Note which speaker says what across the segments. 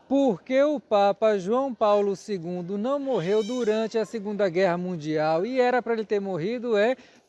Speaker 1: Porque o Papa João Paulo II não morreu durante a Segunda Guerra Mundial e era para ele ter morrido,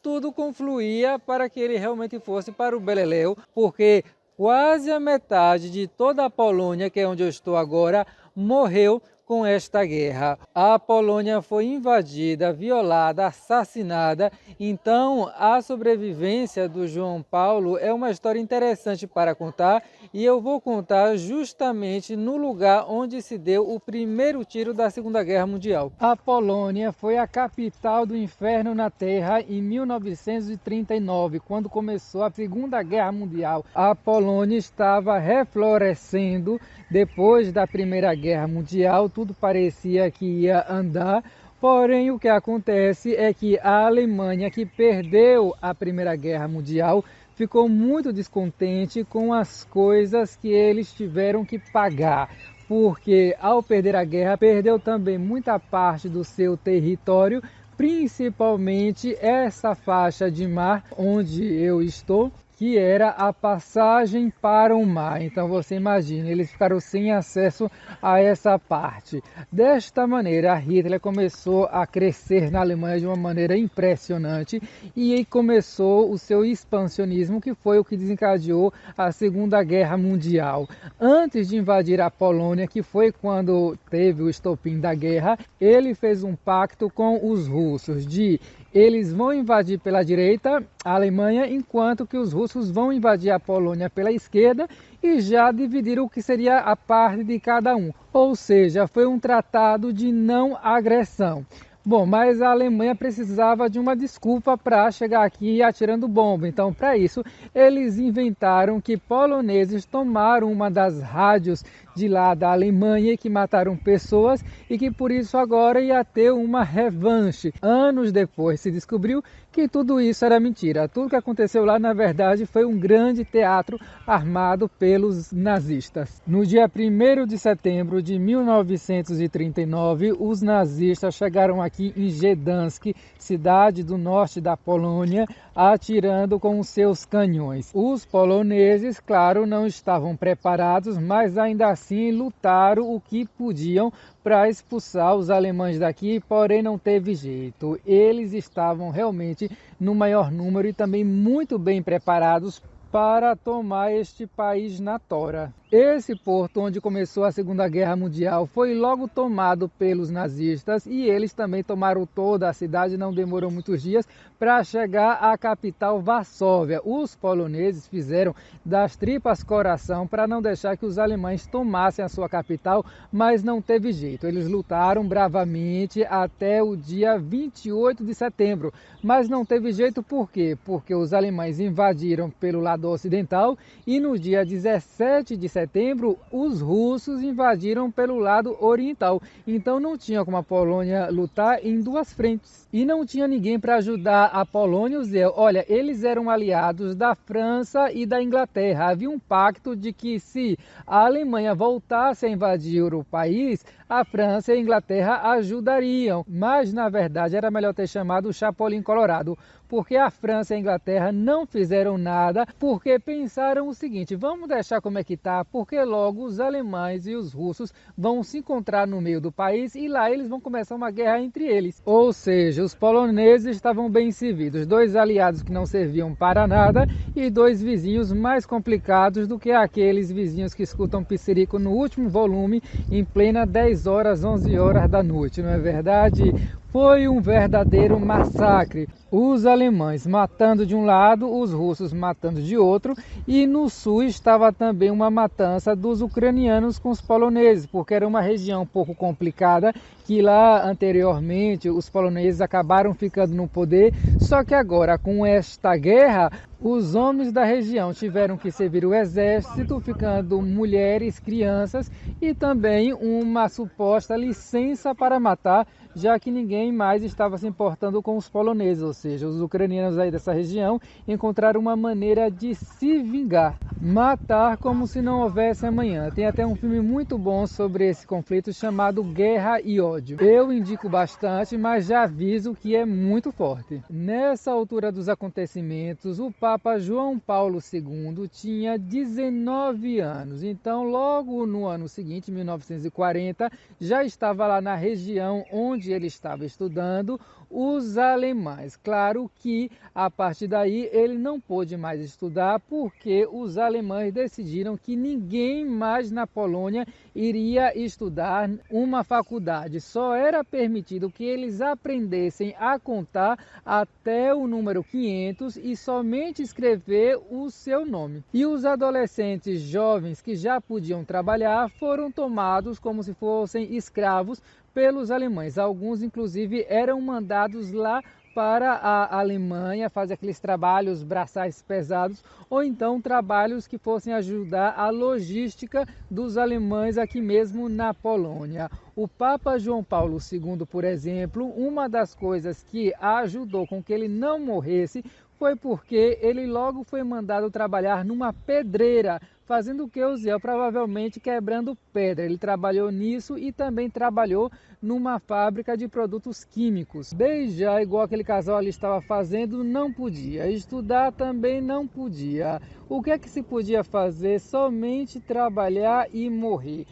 Speaker 1: tudo confluía para que ele realmente fosse para o Beleléu, porque quase a metade de toda a Polônia, que é onde eu estou agora, morreu com esta guerra. A Polônia foi invadida, violada, assassinada, então a sobrevivência do João Paulo é uma história interessante para contar e eu vou contar justamente no lugar onde se deu o primeiro tiro da Segunda Guerra Mundial. A Polônia foi a capital do inferno na Terra em 1939, quando começou a Segunda Guerra Mundial. A Polônia estava reflorescendo depois da Primeira Guerra Mundial, tudo parecia que ia andar. Porém, o que acontece é que a Alemanha, que perdeu a Primeira Guerra Mundial, ficou muito descontente com as coisas que eles tiveram que pagar, porque ao perder a guerra, perdeu também muita parte do seu território, principalmente essa faixa de mar onde eu estou, que era a passagem para o mar. Então você imagina, eles ficaram sem acesso a essa parte. Desta maneira, Hitler começou a crescer na Alemanha de uma maneira impressionante e começou o seu expansionismo, que foi o que desencadeou a Segunda Guerra Mundial. Antes de invadir a Polônia, que foi quando teve o estopim da guerra, ele fez um pacto com os russos de eles vão invadir pela direita a Alemanha, enquanto que os russos vão invadir a Polônia pela esquerda e já dividiram o que seria a parte de cada um. Ou seja, foi um tratado de não agressão. Bom, mas a Alemanha precisava de uma desculpa para chegar aqui atirando bomba. Então, para isso, eles inventaram que poloneses tomaram uma das rádios de lá da Alemanha e que mataram pessoas e que por isso agora ia ter uma revanche. Anos depois se descobriu que tudo isso era mentira. Tudo que aconteceu lá, na verdade, foi um grande teatro armado pelos nazistas. No dia 1º de setembro de 1939, os nazistas chegaram aqui em Gdansk, cidade do norte da Polônia, atirando com os seus canhões. Os poloneses, claro, não estavam preparados, mas ainda assim lutaram o que podiam para expulsar os alemães daqui, porém não teve jeito. Eles estavam realmente no maior número e também muito bem preparados para tomar este país na tora. Esse porto onde começou a Segunda Guerra Mundial foi logo tomado pelos nazistas e eles também tomaram toda a cidade, não demorou muitos dias para chegar à capital Varsóvia. Os poloneses fizeram das tripas coração para não deixar que os alemães tomassem a sua capital, mas não teve jeito. Eles lutaram bravamente até o dia 28 de setembro, mas não teve jeito por quê? Porque os alemães invadiram pelo lado ocidental e no dia 17 de setembro, os russos invadiram pelo lado oriental. Então não tinha como a Polônia lutar em duas frentes. E não tinha ninguém para ajudar a Polônia. Olha, eles eram aliados da França e da Inglaterra. Havia um pacto de que se a Alemanha voltasse a invadir o país, a França e a Inglaterra ajudariam. Mas, na verdade, era melhor ter chamado o Chapolin Colorado, porque a França e a Inglaterra não fizeram nada, porque pensaram o seguinte: vamos deixar como é que está, porque logo os alemães e os russos vão se encontrar no meio do país e lá eles vão começar uma guerra entre eles. Ou seja, os poloneses estavam bem servidos, dois aliados que não serviam para nada e dois vizinhos mais complicados do que aqueles vizinhos que escutam Pissirico no último volume em plena 10 horas, 11 horas da noite, não é verdade? Foi um verdadeiro massacre. Os alemães matando de um lado, os russos matando de outro, e no sul estava também uma matança dos ucranianos com os poloneses, porque era uma região um pouco complicada, que lá anteriormente os poloneses acabaram ficando no poder, só que agora com esta guerra, os homens da região tiveram que servir o exército, ficando mulheres, crianças e também uma suposta licença para matar, já que ninguém mais estava se importando com os poloneses, ou seja, os ucranianos aí dessa região encontraram uma maneira de se vingar, matar como se não houvesse amanhã. Tem até um filme muito bom sobre esse conflito chamado Guerra e Ódio. Eu indico bastante, mas já aviso que é muito forte. Nessa altura dos acontecimentos, o Papa João Paulo II tinha 19 anos, então logo no ano seguinte, 1940, já estava lá na região onde ele estava estudando, os alemães. Claro que a partir daí ele não pôde mais estudar porque os alemães decidiram que ninguém mais na Polônia iria estudar uma faculdade. Só era permitido que eles aprendessem a contar até o número 500 e somente escrever o seu nome. E os adolescentes jovens que já podiam trabalhar foram tomados como se fossem escravos pelos alemães. Alguns, inclusive, eram mandados lá para a Alemanha fazer aqueles trabalhos braçais pesados ou então trabalhos que fossem ajudar a logística dos alemães aqui mesmo na Polônia. O Papa João Paulo II, por exemplo, uma das coisas que ajudou com que ele não morresse foi porque ele logo foi mandado trabalhar numa pedreira, fazendo o que, Uziel? Provavelmente quebrando pedra. Ele trabalhou nisso e também trabalhou numa fábrica de produtos químicos. Beijar, igual aquele casal ali estava fazendo, não podia. Estudar também não podia. O que é que se podia fazer? Somente trabalhar e morrer.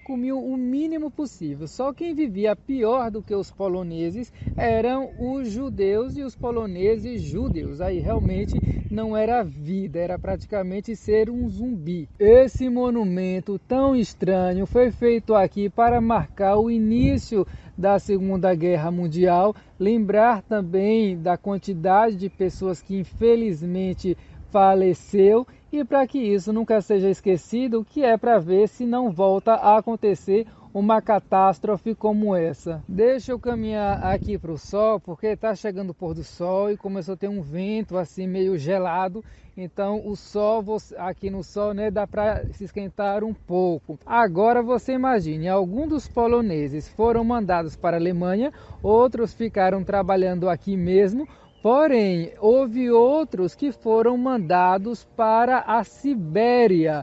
Speaker 1: Comiam o mínimo possível. Só quem vivia pior do que os poloneses eram os judeus e os poloneses judeus. Aí realmente não era vida, era praticamente ser um zumbi. Esse monumento tão estranho foi feito aqui para marcar o início da Segunda Guerra Mundial, lembrar também da quantidade de pessoas que infelizmente faleceu e para que isso nunca seja esquecido, que é para ver se não volta a acontecer uma catástrofe como essa. Deixa eu caminhar aqui para o sol, porque está chegando o pôr do sol e começou a ter um vento assim meio gelado, então o sol, aqui no sol, né, dá para se esquentar um pouco. Agora você imagine, alguns dos poloneses foram mandados para a Alemanha, outros ficaram trabalhando aqui mesmo. Porém, houve outros que foram mandados para a Sibéria,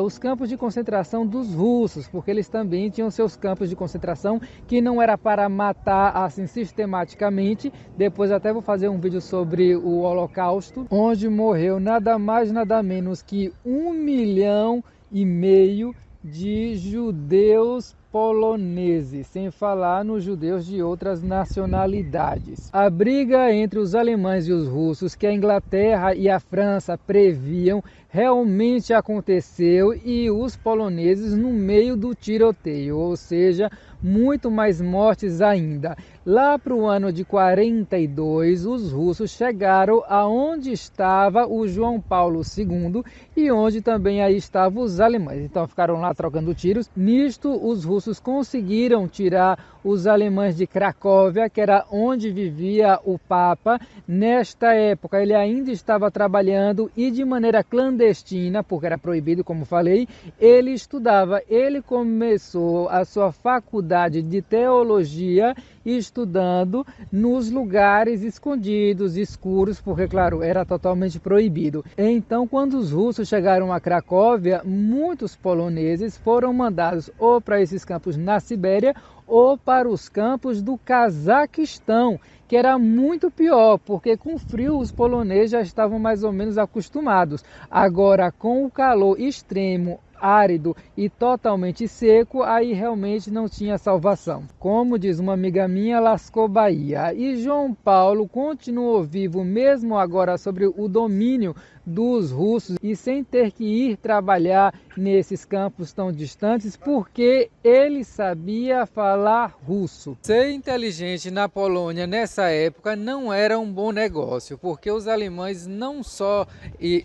Speaker 1: os campos de concentração dos russos, porque eles também tinham seus campos de concentração, que não era para matar assim sistematicamente. Depois até vou fazer um vídeo sobre o Holocausto, onde morreu nada mais nada menos que 1,5 milhão de judeus poloneses, sem falar nos judeus de outras nacionalidades. A briga entre os alemães e os russos, que a Inglaterra e a França previam, realmente aconteceu e os poloneses no meio do tiroteio, ou seja, muito mais mortes ainda. Lá para o ano de 42, os russos chegaram aonde estava o João Paulo II e onde também aí estavam os alemães. Então ficaram lá trocando tiros. Nisto, os russos conseguiram tirar os alemães de Cracóvia, que era onde vivia o Papa. Nesta época, ele ainda estava trabalhando e de maneira clandestina, porque era proibido, como falei, ele estudava. Ele começou a sua faculdade de teologia estudando nos lugares escondidos, escuros, porque, claro, era totalmente proibido. Então, quando os russos chegaram a Cracóvia, muitos poloneses foram mandados ou para esses campos na Sibéria ou para os campos do Cazaquistão, que era muito pior, porque com frio os poloneses já estavam mais ou menos acostumados. Agora, com o calor extremo, árido e totalmente seco, aí realmente não tinha salvação. Como diz uma amiga minha, lascou Bahia. E João Paulo continuou vivo mesmo agora sobre o domínio dos russos e sem ter que ir trabalhar nesses campos tão distantes, porque ele sabia falar russo. Ser inteligente na Polônia nessa época não era um bom negócio, porque os alemães não só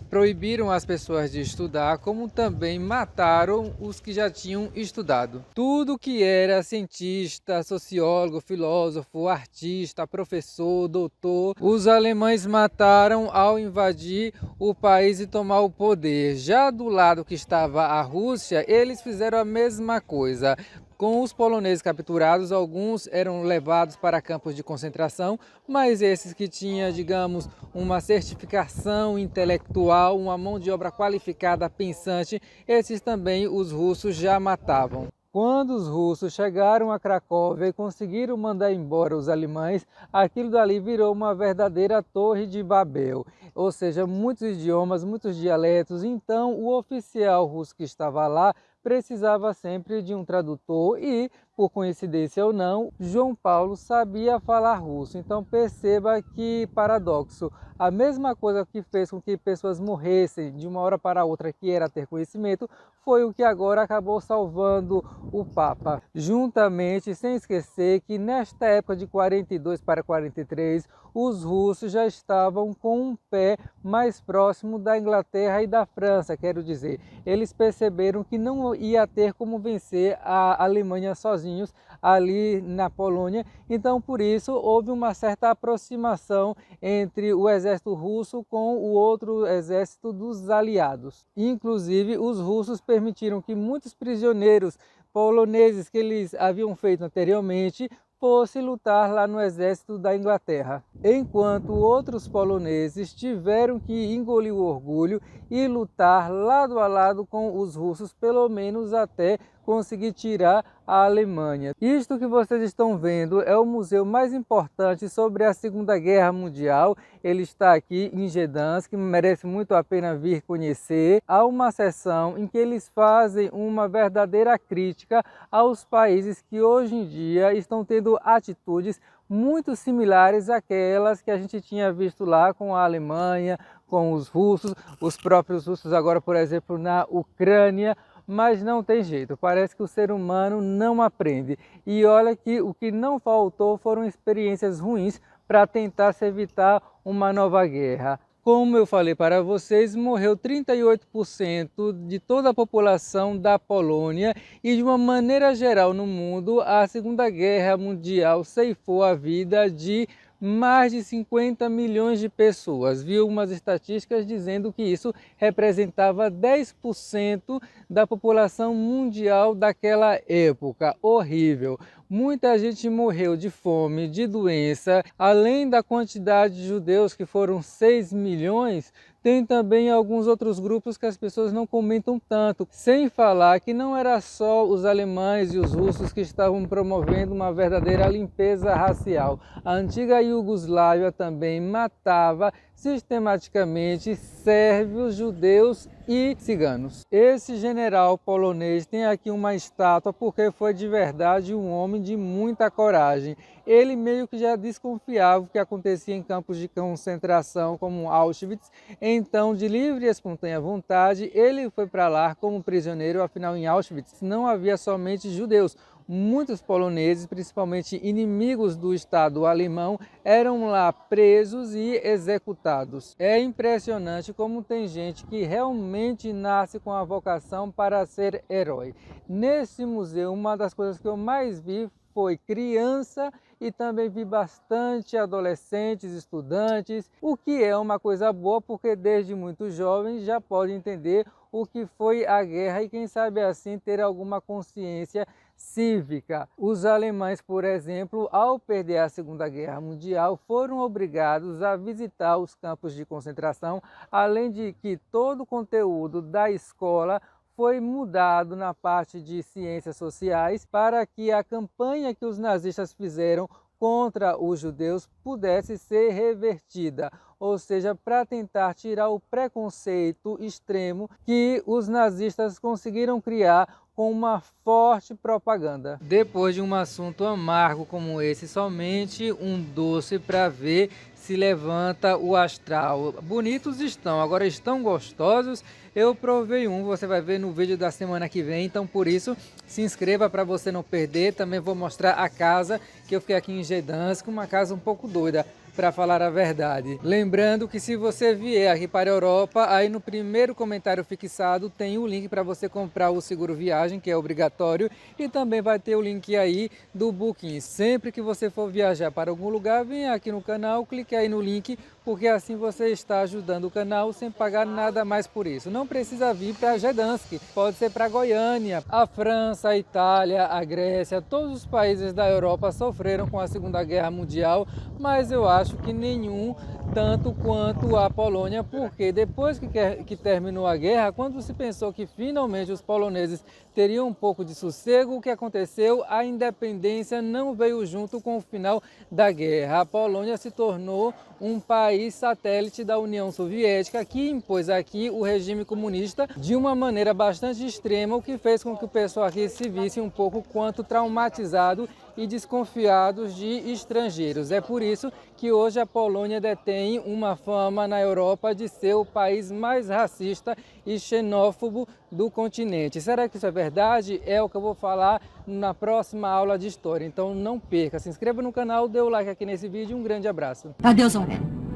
Speaker 1: proibiram as pessoas de estudar, como também mataram os que já tinham estudado. Tudo que era cientista, sociólogo, filósofo, artista, professor, doutor, os alemães mataram ao invadir o país e tomar o poder. Já do lado que estava a Rússia, eles fizeram a mesma coisa. Com os poloneses capturados, alguns eram levados para campos de concentração, mas esses que tinham, digamos, uma certificação intelectual, uma mão de obra qualificada, pensante, esses também os russos já matavam. Quando os russos chegaram a Cracóvia e conseguiram mandar embora os alemães, aquilo dali virou uma verdadeira torre de Babel, ou seja, muitos idiomas, muitos dialetos. Então o oficial russo que estava lá precisava sempre de um tradutor e, por coincidência ou não, João Paulo sabia falar russo. Então perceba que paradoxo. A mesma coisa que fez com que pessoas morressem de uma hora para outra, que era ter conhecimento, foi o que agora acabou salvando o Papa. Juntamente, sem esquecer que nesta época de 42 para 43, os russos já estavam com um pé mais próximo da Inglaterra e da França, quero dizer. Eles perceberam que não ia ter como vencer a Alemanha sozinhos ali na Polônia, então por isso houve uma certa aproximação entre o exército russo com o outro exército dos aliados. Inclusive, os russos permitiram que muitos prisioneiros poloneses que eles haviam feito anteriormente fosse lutar lá no exército da Inglaterra, enquanto outros poloneses tiveram que engolir o orgulho e lutar lado a lado com os russos, pelo menos até conseguir tirar a Alemanha. Isto que vocês estão vendo é o museu mais importante sobre a Segunda Guerra Mundial. Ele está aqui em Gdansk, que merece muito a pena vir conhecer. Há uma seção em que eles fazem uma verdadeira crítica aos países que hoje em dia estão tendo atitudes muito similares àquelas que a gente tinha visto lá com a Alemanha, com os russos, os próprios russos agora, por exemplo, na Ucrânia. Mas não tem jeito, parece que o ser humano não aprende. E olha que o que não faltou foram experiências ruins para tentar se evitar uma nova guerra. Como eu falei para vocês, morreu 38% de toda a população da Polônia e de uma maneira geral no mundo, a Segunda Guerra Mundial ceifou a vida de mais de 50 milhões de pessoas. Vi algumas estatísticas dizendo que isso representava 10% da população mundial daquela época. Horrível. Muita gente morreu de fome, de doença. Além da quantidade de judeus, que foram 6 milhões, tem também alguns outros grupos que as pessoas não comentam tanto. Sem falar que não era só os alemães e os russos que estavam promovendo uma verdadeira limpeza racial. A antiga Iugoslávia também matava sistematicamente sérvios, judeus e ciganos. Esse general polonês tem aqui uma estátua porque foi de verdade um homem de muita coragem. Ele meio que já desconfiava o que acontecia em campos de concentração como Auschwitz, então de livre e espontânea vontade ele foi para lá como prisioneiro. Afinal, em Auschwitz não havia somente judeus. Muitos poloneses, principalmente inimigos do Estado alemão, eram lá presos e executados. É impressionante como tem gente que realmente nasce com a vocação para ser herói. Nesse museu, uma das coisas que eu mais vi foi criança e também vi bastante adolescentes, estudantes, o que é uma coisa boa porque desde muito jovens já podem entender o que foi a guerra e quem sabe assim ter alguma consciência cívica. Os alemães, por exemplo, ao perder a Segunda Guerra Mundial, foram obrigados a visitar os campos de concentração, além de que todo o conteúdo da escola foi mudado na parte de ciências sociais para que a campanha que os nazistas fizeram contra os judeus pudesse ser revertida, ou seja, para tentar tirar o preconceito extremo que os nazistas conseguiram criar com uma forte propaganda. Depois de um assunto amargo como esse, somente um doce para ver se levanta o astral. Bonitos estão, agora estão gostosos. Eu provei um, você vai ver no vídeo da semana que vem, então por isso se inscreva para você não perder. Também vou mostrar a casa que eu fiquei aqui em Gdansk, uma casa um pouco doida, para falar a verdade. Lembrando que se você vier aqui para a Europa, aí no primeiro comentário fixado tem o link para você comprar o seguro viagem, que é obrigatório, e também vai ter o link aí do Booking. Sempre que você for viajar para algum lugar, vem aqui no canal, clique aí no link, porque assim você está ajudando o canal sem pagar nada mais por isso. Não precisa vir para Gdansk, pode ser para Goiânia. A França, a Itália, a Grécia, todos os países da Europa sofreram com a Segunda Guerra Mundial, mas eu acho que nenhum tanto quanto a Polônia, porque depois que terminou a guerra, quando se pensou que finalmente os poloneses teriam um pouco de sossego, o que aconteceu? A independência não veio junto com o final da guerra. A Polônia se tornou um país satélite da União Soviética, que impôs aqui o regime comunista de uma maneira bastante extrema, o que fez com que o pessoal aqui se visse um pouco quanto traumatizado e desconfiados de estrangeiros. É por isso que hoje a Polônia detém uma fama na Europa de ser o país mais racista e xenófobo do continente. Será que isso é verdade? É o que eu vou falar na próxima aula de história. Então não perca, se inscreva no canal, dê o like aqui nesse vídeo e um grande abraço.
Speaker 2: Adeus, Aurélio.